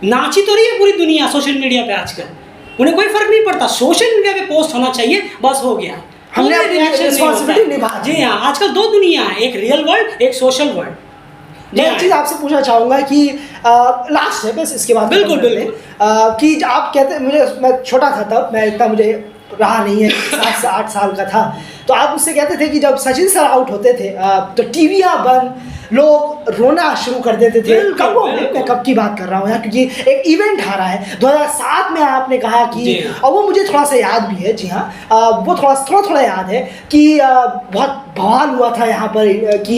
नाची तो रही है पूरी दुनिया सोशल मीडिया पे आजकल, उन्हें कोई फर्क नहीं पड़ता, सोशल मीडिया पे पोस्ट होना चाहिए, बस हो गया, हमने अपनी रिस्पांसिबिलिटी निभा दी। जी हाँ, आजकल दो दुनिया है, एक रियल वर्ल्ड, एक सोशल वर्ल्ड। मैं एक चीज़ आपसे पूछना चाहूँगा कि लास्ट है बस, इसके बाद बिल्कुल बिल्कुल कि आप कहते, मैं छोटा था तब, मैं इतना मुझे रहा नहीं है, 7 से 8 साल का था, तो आप उससे कहते थे कि जब सचिन सर आउट होते थे तो टीवियाँ बंद, लोग रोना शुरू कर देते थे। कब मैं कब की बात कर रहा हूँ यार, क्योंकि एक इवेंट आ रहा है 2007 में, आपने कहा कि, और वो मुझे थोड़ा सा याद भी है, जी हाँ, वो थोड़ा याद है कि बहुत बवाल हुआ था यहाँ पर कि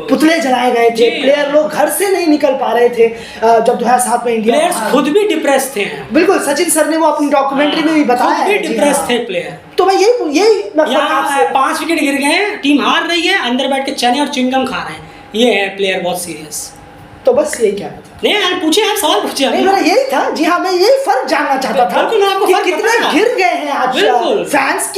पुतले जलाए गए थे, प्लेयर लोग घर से नहीं निकल पा रहे थे जब 2007 में इंडिया, प्लेयर्स खुद भी डिप्रेस थे। बिल्कुल, सचिन सर ने वो अपनी डॉक्यूमेंट्री में भी बताया है, डिप्रेस थे प्लेयर। तो मैं यही 5 विकेट गिर गए, टीम हार रही है, अंदर बैठ के चने और च्युइंगम खा रहे हैं, ये है प्लेयर बहुत सीरियस। तो बस यही क्या था, नहीं यार पूछे, आप सवाल पूछे। नहीं मेरा यही था, जी हाँ, मैं यही फर्क जानना चाहता था कि कितने गिर गए हैं आज फैंस,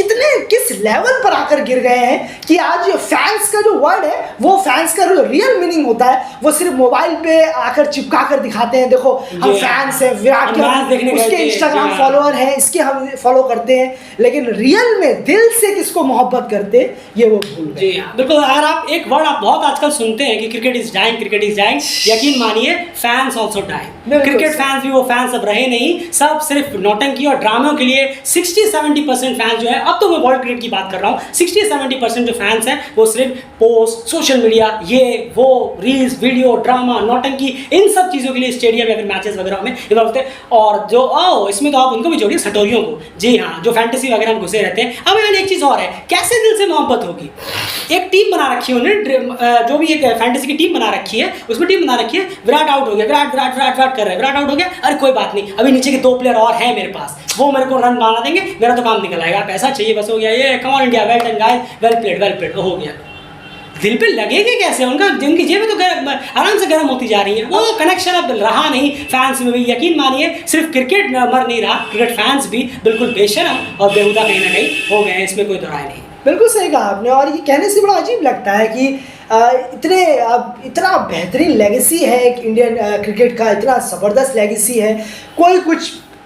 किस लेवल पर आकर गिर गए हैं कि आज फैंस का जो वर्ड है, वो फैंस का जो रियल मीनिंग होता है, वो सिर्फ मोबाइल पे आकर चिपका कर दिखाते हैं, देखो हम फैंस हैं, विराट के उसके इंस्टाग्राम फॉलोअर हैं, इसके हम फॉलो करते हैं, लेकिन रियल में दिल से किसको मोहब्बत करते ये वो भूल गए। बिल्कुल, अगर आप एक वर्ड आप बहुत आजकल सुनते हैं कि cricket is dying, cricket is dying, यकीन मानिए fans also dying. Cricket fans भी वो फैंस अब रहे नहीं, सब सिर्फ नौटंकी और ड्रामों के लिए 60-70% फैंस जो है, अब तो मैं वर्ल्ड क्रिकेट की बात कर रहा हूँ, 60-70% जो फैंस हैं वो सिर्फ पोस्ट, सोशल मीडिया, ये वो रील्स, वीडियो, ड्रामा, नौटंकी, इन सब चीज़ों के लिए स्टेडियम या फिर मैचेस वगैरह में इन्वॉल्व होते हैं। और जो इसमें तो आप उनको भी जोड़िए, सटोरियों को, जी हाँ, जो फैंटेसी वगैरह में घुसे रहते हैं। अब मैंने एक चीज़ और है, कैसे दिल से मोहब्बत होगी। एक टीम बना रखी है उन्होंने, जो भी एक फैंटेसी की टीम बना रखी है, उसमें टीम बना रखी है, विराट आउट हो गया, विराट कर रहे हैं, विराट आउट हो गया, अरे कोई बात नहीं, अभी नीचे के 2 प्लेयर और हैं मेरे पास, वो मेरे को रन बना देंगे, मेरा तो काम निकल आएगा, पैसा चाहिए बस, हो गया, ये come on India, well done guys, well played, हो गया। दिल पे लगेगा कैसे, उनका जिनकी जेबें तो आराम से गर्म होती जा रही हैं, वो कनेक्शन अब रहा नहीं फैंस में भी। यकीन मानिए सिर्फ क्रिकेट मर नहीं रहा, क्रिकेट फैंस भी बिल्कुल बेशरम और बेहुदा कहीं ना कहीं हो गए हैं, इसमें कोई दो राय नहीं। बिल्कुल सही कहा आपने, और ये कहने से बड़ा अजीब लगता है कि इतना बेहतरीन लेगेसी है एक इंडियन क्रिकेट का, इतना ज़बरदस्त लेगेसी है,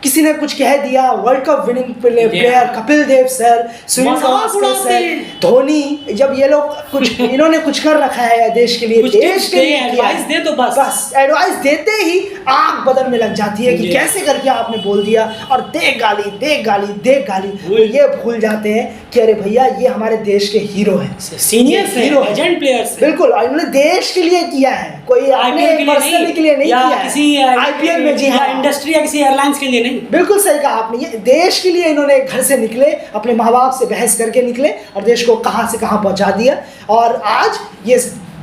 किसी ने कुछ कह दिया, world cup winning player Kapil Dev sir, Sunil Gavaskar sir, Dhoni, जब ये लोग इन्होंने कुछ कर रखा है देश के लिए, देश के लिए एडवाइस दे तो बस एडवाइस देते ही आग बदन में लग जाती है कि कैसे करके आपने बोल दिया, और देख गाली, ये भूल जाते हैं कि अरे भैया ये हमारे देश के हीरो हैं, सीनियर हीरो, लेजेंड प्लेयर्स, बिल्कुल, और इन्होंने देश के लिए किया है, कोई अपने पर्सनल के लिए नहीं किया है, किसी आईपीएल में, जी हाँ, इंडस्ट्री या किसी एयरलाइंस के लिए नहीं। बिल्कुल सही कहा आपने, ये देश के लिए इन्होंने घर से निकले, अपने माँ बाप से बहस करके निकले और देश को कहाँ से कहाँ पहुँचा दिया, और आज ये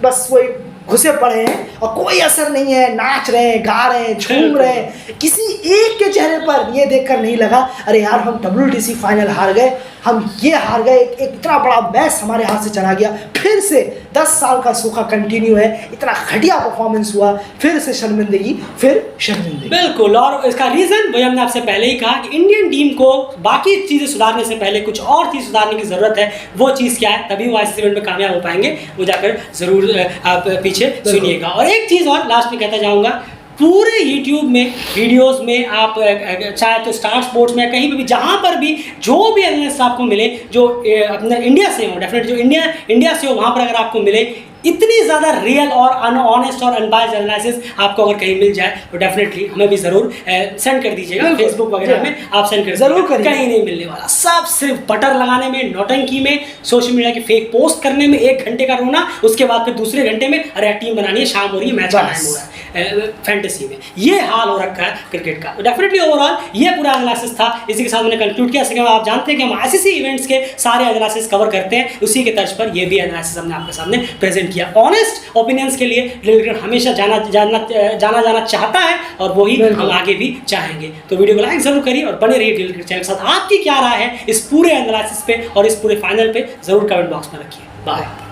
बस वही घुसे पड़े हैं और कोई असर नहीं है, नाच रहे हैं, गा रहे हैं, झूम रहे हैं, किसी एक के चेहरे पर ये देखकर नहीं लगा अरे यार हम WTC फाइनल हार गए, हम ये हार गए, एक इतना बड़ा मैच हमारे हाथ से चला गया, फिर से 10 साल का सूखा कंटिन्यू है, इतना घटिया परफॉर्मेंस हुआ, फिर से शर्मिंदगी, बिल्कुल। और इसका रीज़न वही हमने आपसे पहले ही कहा कि इंडियन टीम को बाकी चीज़ें सुधारने से पहले कुछ और चीज़ सुधारने की ज़रूरत है। वो चीज़ क्या है, तभी वो इस इवेंट में कामयाब हो पाएंगे, वो जाकर ज़रूर आप पीछे सुनिएगा। और एक चीज़ और लास्ट में कहता जाऊँगा, पूरे YouTube में वीडियोस में आप चाहे तो स्टार स्पोर्ट्स में कहीं भी जहाँ पर भी जो भी एनालिस्ट आपको मिले जो अपने इंडिया से हो, डेफिनेटली जो इंडिया से हो, वहाँ पर अगर आपको मिले इतनी ज़्यादा रियल और अनऑनेस्ट और अनबायस्ड एनालिसिस आपको अगर कहीं मिल जाए तो डेफिनेटली हमें भी ज़रूर सेंड कर दीजिएगा, फेसबुक वगैरह में आप सेंड कर ज़रूर, कहीं नहीं मिलने वाला, सब सिर्फ बटर लगाने में, नौटंकी में, सोशल मीडिया की फेक पोस्ट करने में, 1 घंटे का रोना, उसके बाद फिर दूसरे घंटे में अरे टीम बनानी है, शाम हो रही है, मैच का टाइम हो रहा है। फैंटेसी में। ये हाल हो रखा है क्रिकेट का। तो डेफिनेटली ओवरऑल ये पूरा एनालिसिस था, इसी के साथ मैंने कंक्लूड किया। सके आप जानते हैं कि हम आईसीसी इवेंट्स के सारे एनालिसिस कवर करते हैं, उसी के तर्ज पर ये भी एनालिसिस हमने आपके सामने प्रेजेंट किया। ऑनेस्ट ओपिनियंस के लिए दिल्ली क्रिकेट हमेशा जाना चाहता है और वही हम आगे भी चाहेंगे। तो वीडियो को लाइक जरूर करिए और बने रहिए दिल्ली क्रिकेट चैनल के साथ। आपकी क्या राय है इस पूरे एनालिसिस पे और इस पूरे फाइनल पे जरूर कमेंट बॉक्स में रखिए। बाय।